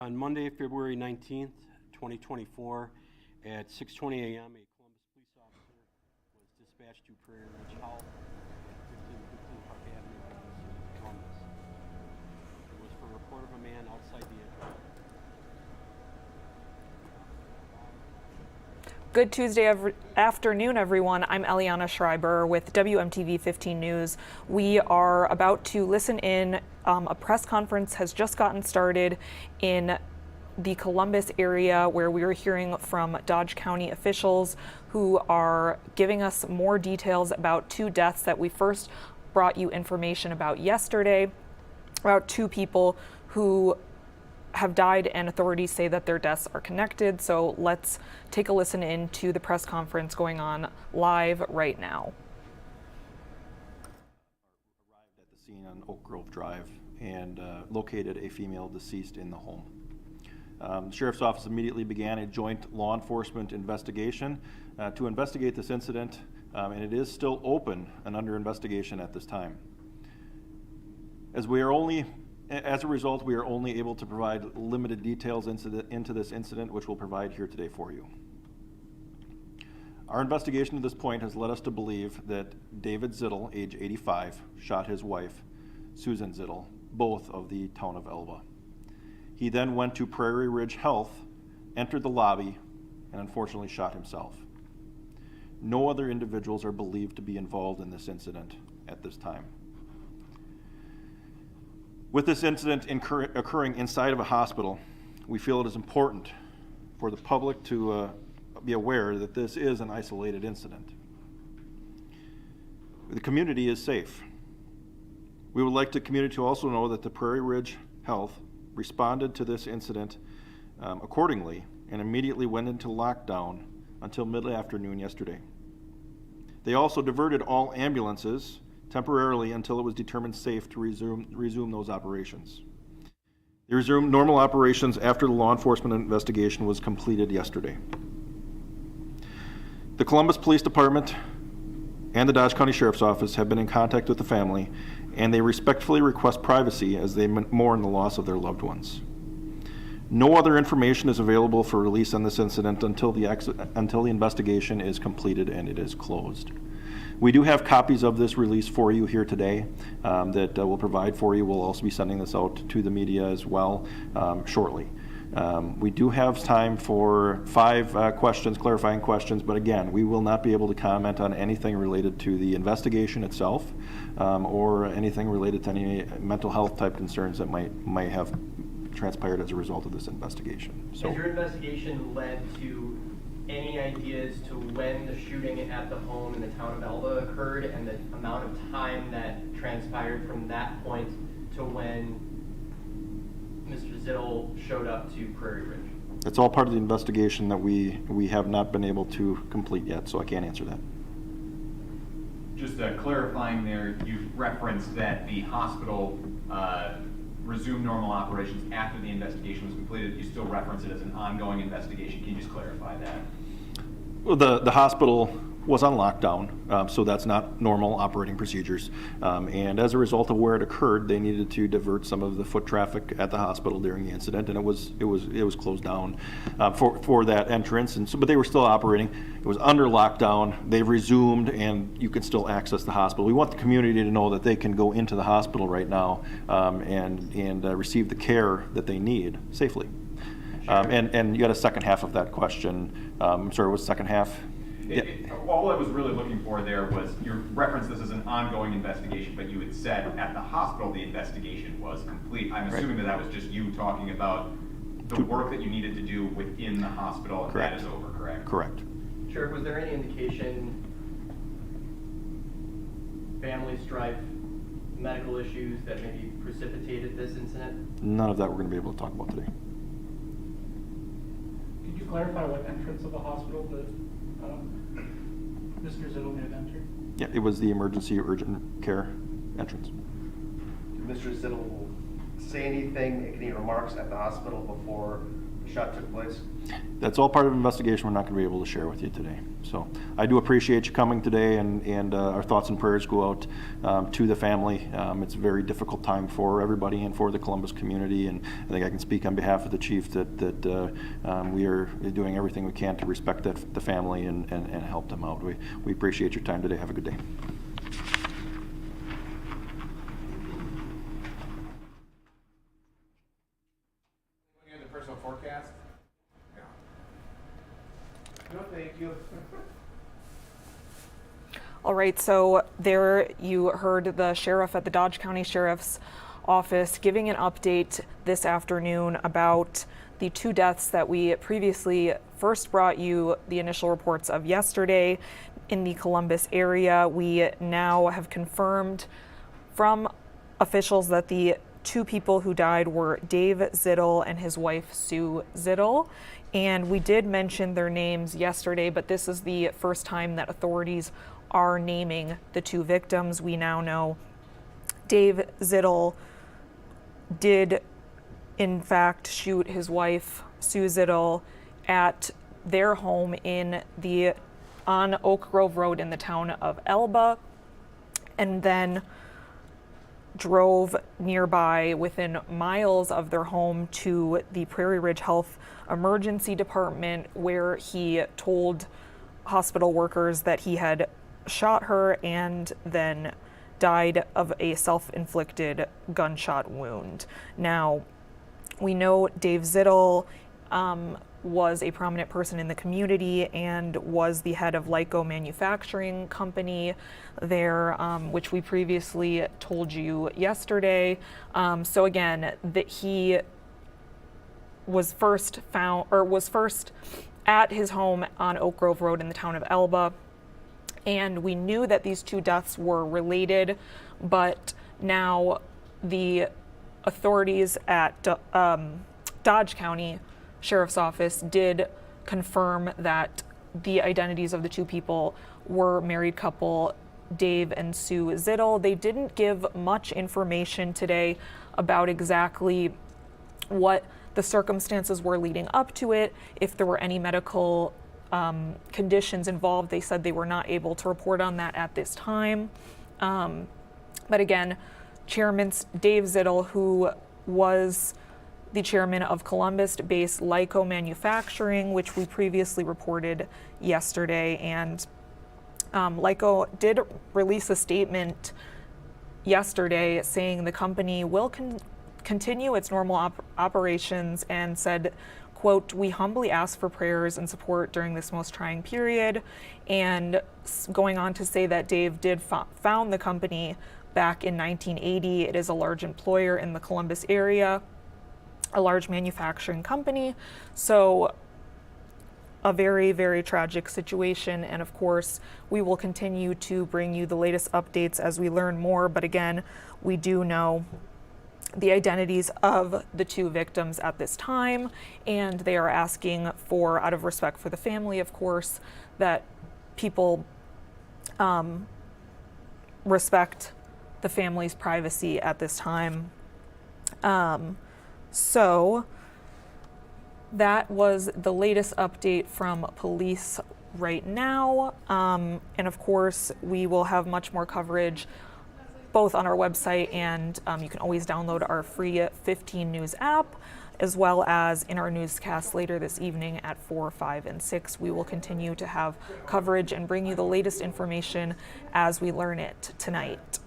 On Monday, February 19th, 2024, at 6:20 a.m., a Columbus police officer was dispatched to Prairie Ridge Health at 1515 Park Avenue in the city of Columbus. It was for a report of a man outside the entrance. Good Tuesday afternoon, everyone. I'm Eliana Schreiber with WMTV 15 News. We are about to listen in. A press conference has just gotten started in the Columbus area where we are hearing from Dodge County officials who are giving us more details about two deaths that we first brought you information about yesterday, about two people who have died, and authorities say that their deaths are connected. So let's take a listen in to the press conference going on live right now. Arrived at the scene on Oak Grove Drive and located a female deceased in the home. The Sheriff's Office immediately began a joint law enforcement investigation to investigate this incident, and it is still open and under investigation at this time. As a result, we are only able to provide limited details into this incident, which we'll provide here today for you. Our investigation to this point has led us to believe that David Zittel, age 85, shot his wife, Susan Zittel, both of the town of Elba. He then went to Prairie Ridge Health, entered the lobby, and unfortunately shot himself. No other individuals are believed to be involved in this incident at this time. With this incident occurring inside of a hospital, we feel it is important for the public to be aware that this is an isolated incident. The community is safe. We would like the community to also know that the Prairie Ridge Health responded to this incident accordingly and immediately went into lockdown until mid-afternoon yesterday. They also diverted all ambulances temporarily until it was determined safe to resume those operations. They resumed normal operations after the law enforcement investigation was completed yesterday. The Columbus Police Department and the Dodge County Sheriff's Office have been in contact with the family, and they respectfully request privacy as they mourn the loss of their loved ones. No other information is available for release on this incident until the investigation is completed and it is closed. We do have copies of this release for you here today that we'll provide for you. We'll also be sending this out to the media as well shortly. We do have time for 5 questions, clarifying questions, but again, we will not be able to comment on anything related to the investigation itself or anything related to any mental health type concerns that might have transpired as a result of this investigation. So, has your investigation led to any ideas to when the shooting at the home in the town of Elba occurred and the amount of time that transpired from that point to when Mr. Zittel showed up to Prairie Ridge? It's all part of the investigation that we have not been able to complete yet, so I can't answer that. Just clarifying there, you referenced that the hospital resumed normal operations after the investigation was completed. You still reference it as an ongoing investigation. Can you just clarify that? Well, the hospital was on lockdown, so that's not normal operating procedures. And as a result of where it occurred, they needed to divert some of the foot traffic at the hospital during the incident, and it was closed down for that entrance. And so, but they were still operating. It was under lockdown. They've resumed, and you can still access the hospital. We want the community to know that they can go into the hospital right now and receive the care that they need safely. Sure. And you had a second half of that question. I'm sorry, what's the second half? All I was really looking for there was you referenced this as an ongoing investigation, but you had said at the hospital the investigation was complete. I'm assuming that was just you talking about the work that you needed to do within the hospital, and correct. That is over, correct? Correct. Sheriff, was there any indication family strife, medical issues that maybe precipitated this incident? None of that we're going to be able to talk about today. Could you clarify what entrance of the hospital that Mr. Zittel had entered? Yeah, it was the emergency urgent care entrance. Did Mr. Zittel say anything, make any remarks at the hospital before the shot took place? That's all part of the investigation we're not going to be able to share with you today. So I do appreciate you coming today, and our thoughts and prayers go out to the family. It's a very difficult time for everybody and for the Columbus community, and I think I can speak on behalf of the chief that we are doing everything we can to respect the family and help them out. We appreciate your time today. Have a good day. The personal forecast? No, thank you. All right, so there you heard the sheriff at the Dodge County Sheriff's Office giving an update this afternoon about the 2 deaths that we previously first brought you the initial reports of yesterday in the Columbus area. We now have confirmed from officials that the 2 people who died were Dave Zittel and his wife Sue Zittel. And we did mention their names yesterday, but this is the first time that authorities are naming the 2 victims. We now know Dave Zittel did in fact shoot his wife Sue Zittel at their home on Oak Grove Road in the town of Elba, and then drove nearby within miles of their home to the Prairie Ridge Health Emergency Department, where he told hospital workers that he had shot her and then died of a self-inflicted gunshot wound. Now, we know Dave Zittel was a prominent person in the community and was the head of Lyco Manufacturing Company there, which we previously told you yesterday. So again, that he was first at his home on Oak Grove Road in the town of Elba. And we knew that these 2 deaths were related, but now the authorities at Dodge County Sheriff's Office did confirm that the identities of the 2 people were married couple Dave and Sue Zittel. They didn't give much information today about exactly what the circumstances were leading up to it, if there were any medical conditions involved. They said they were not able to report on that at this time. But again, Chairman Dave Zittel, who was the chairman of Columbus-based Lyco Manufacturing, which we previously reported yesterday, and Lyco did release a statement yesterday saying the company will continue its normal operations, and said, quote, "We humbly ask for prayers and support during this most trying period," and going on to say that Dave did found the company back in 1980. It is a large employer in the Columbus area, a large manufacturing company. So a very, very tragic situation. And of course, we will continue to bring you the latest updates as we learn more. But again, we do know the identities of the 2 victims at this time, and they are asking for, out of respect for the family, of course, that people respect the family's privacy at this time. So that was the latest update from police right now. And of course, we will have much more coverage both on our website, and you can always download our free 15 News app, as well as in our newscast later this evening at 4, 5, and 6. We will continue to have coverage and bring you the latest information as we learn it tonight.